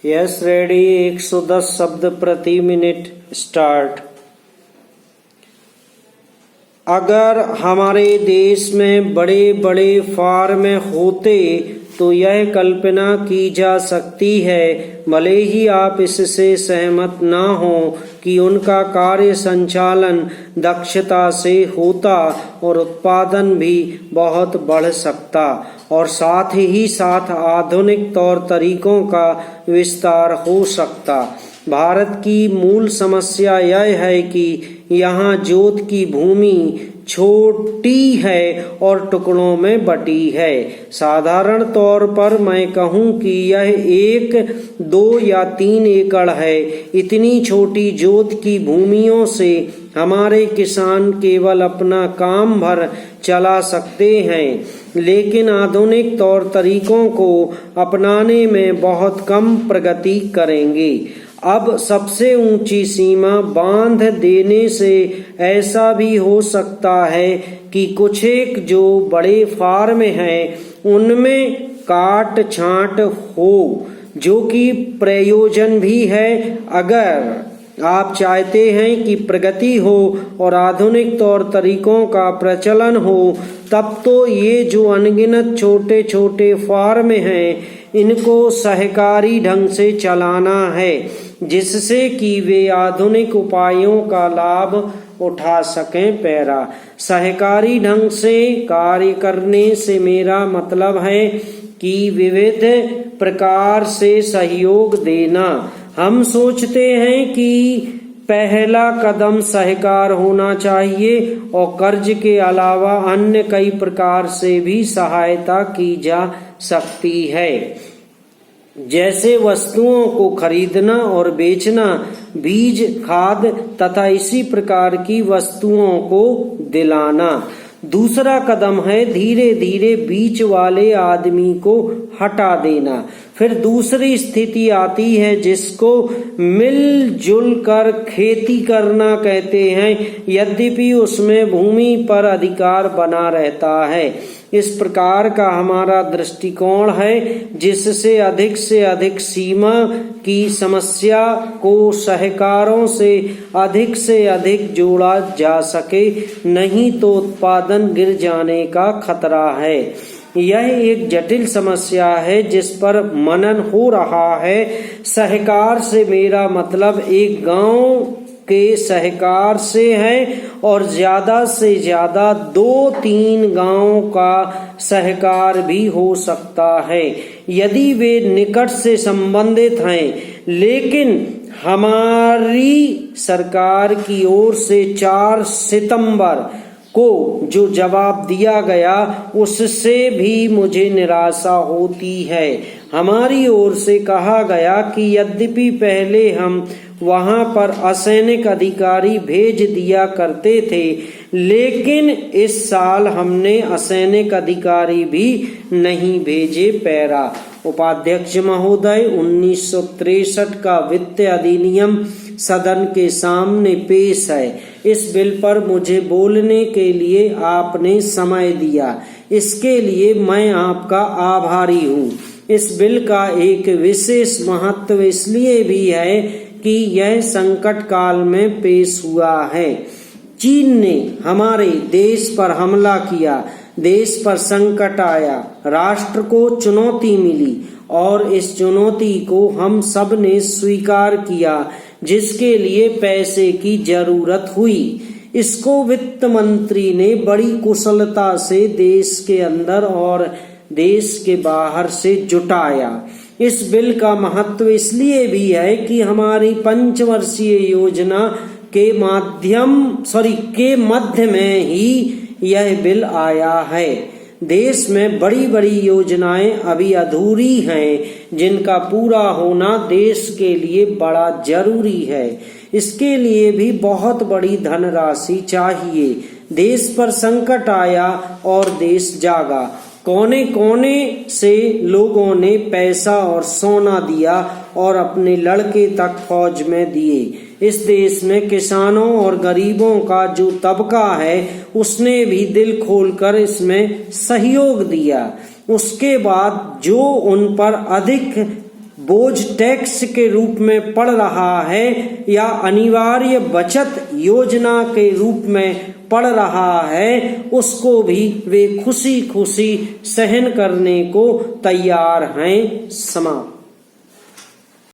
Yes ready. 110 शब्द प्रति minute start. अगर हमारे देश में बड़े बड़े फार्म होते तो यह कल्पना की जा सकती है, भले ही आप इससे सहमत न हो, कि उनका कार्य संचालन दक्षता से होता और उत्पादन भी बहुत बढ़ सकता और साथ ही साथ आधुनिक तौर तरीकों का विस्तार हो सकता। भारत की मूल समस्या यह है कि यहाँ जोत की भूमि छोटी है और टुकड़ों में बटी है। साधारण तौर पर मैं कहूँ कि यह 1, 2 या 3 एकड़ है। इतनी छोटी जोत की भूमियों से हमारे किसान केवल अपना काम भर चला सकते हैं, लेकिन आधुनिक तौर तरीकों को अपनाने में बहुत कम प्रगति करेंगे। अब सबसे ऊंची सीमा बांध देने से ऐसा भी हो सकता है कि कुछ एक जो बड़े फार्म हैं उनमें काट छांट हो, जो कि प्रयोजन भी है। अगर आप चाहते हैं कि प्रगति हो और आधुनिक तौर तरीकों का प्रचलन हो, तब तो ये जो अनगिनत छोटे छोटे फार्म हैं इनको सहकारी ढंग से चलाना है, जिससे कि वे आधुनिक उपायों का लाभ उठा सकें। पैरा सहकारी ढंग से कार्य करने से मेरा मतलब है कि विविध प्रकार से सहयोग देना। हम सोचते हैं कि पहला कदम सहकार होना चाहिए और कर्ज के अलावा अन्य कई प्रकार से भी सहायता की जा सकती है, जैसे वस्तुओं को खरीदना और बेचना, बीज, खाद तथा इसी प्रकार की वस्तुओं को दिलाना। दूसरा कदम है धीरे धीरे बीच वाले आदमी को हटा देना। फिर दूसरी स्थिति आती है जिसको मिलजुल कर खेती करना कहते हैं, यद्यपि उसमें भूमि पर अधिकार बना रहता है। इस प्रकार का हमारा दृष्टिकोण है जिससे अधिक सीमा की समस्या को सहकारों से अधिक जोड़ा जा सके, नहीं तो उत्पादन गिर जाने का खतरा है। यह एक जटिल समस्या है जिस पर मनन हो रहा है। सहकार से मेरा मतलब एक गांव के सहकार से है और ज्यादा से ज्यादा 2-3 गांवों का सहकार भी हो सकता है, यदि वे निकट से संबंधित हैं। लेकिन हमारी सरकार की ओर से 4 सितंबर को जो जवाब दिया गया उससे भी मुझे निराशा होती है। हमारी ओर से कहा गया कि यद्यपि पहले हम वहां पर असैनिक अधिकारी भेज दिया करते थे, लेकिन इस साल हमने असैनिक अधिकारी भी नहीं भेजे। पैरा उपाध्यक्ष महोदय, 1963 का वित्त अधिनियम सदन के सामने पेश है। इस बिल पर मुझे बोलने के लिए आपने समय दिया, इसके लिए मैं आपका आभारी हूँ। इस बिल का एक विशेष महत्व इसलिए भी है कि यह संकट काल में पेश हुआ है। चीन ने हमारे देश पर हमला किया, देश पर संकट आया, राष्ट्र को चुनौती मिली और इस चुनौती को हम सब ने स्वीकार किया, जिसके लिए पैसे की जरूरत हुई। इसको वित्त मंत्री ने बड़ी कुशलता से देश के अंदर और देश के बाहर से जुटाया। इस बिल का महत्व इसलिए भी है कि हमारी पंचवर्षीय योजना के मध्य में ही यह बिल आया है। देश में बड़ी बड़ी योजनाएं अभी अधूरी हैं, जिनका पूरा होना देश के लिए बड़ा जरूरी है। इसके लिए भी बहुत बड़ी धनराशि चाहिए। देश पर संकट आया और देश जागा। कोने कोने से लोगों ने पैसा और सोना दिया और अपने लड़के तक फौज में दिए। इस देश में किसानों और गरीबों का जो तबका है उसने भी दिल खोलकर इसमें सहयोग दिया। उसके बाद जो उन पर अधिक बोझ टैक्स के रूप में पड़ रहा है या अनिवार्य बचत योजना के रूप में पड़ रहा है, उसको भी वे खुशी खुशी सहन करने को तैयार हैं। समाप्त।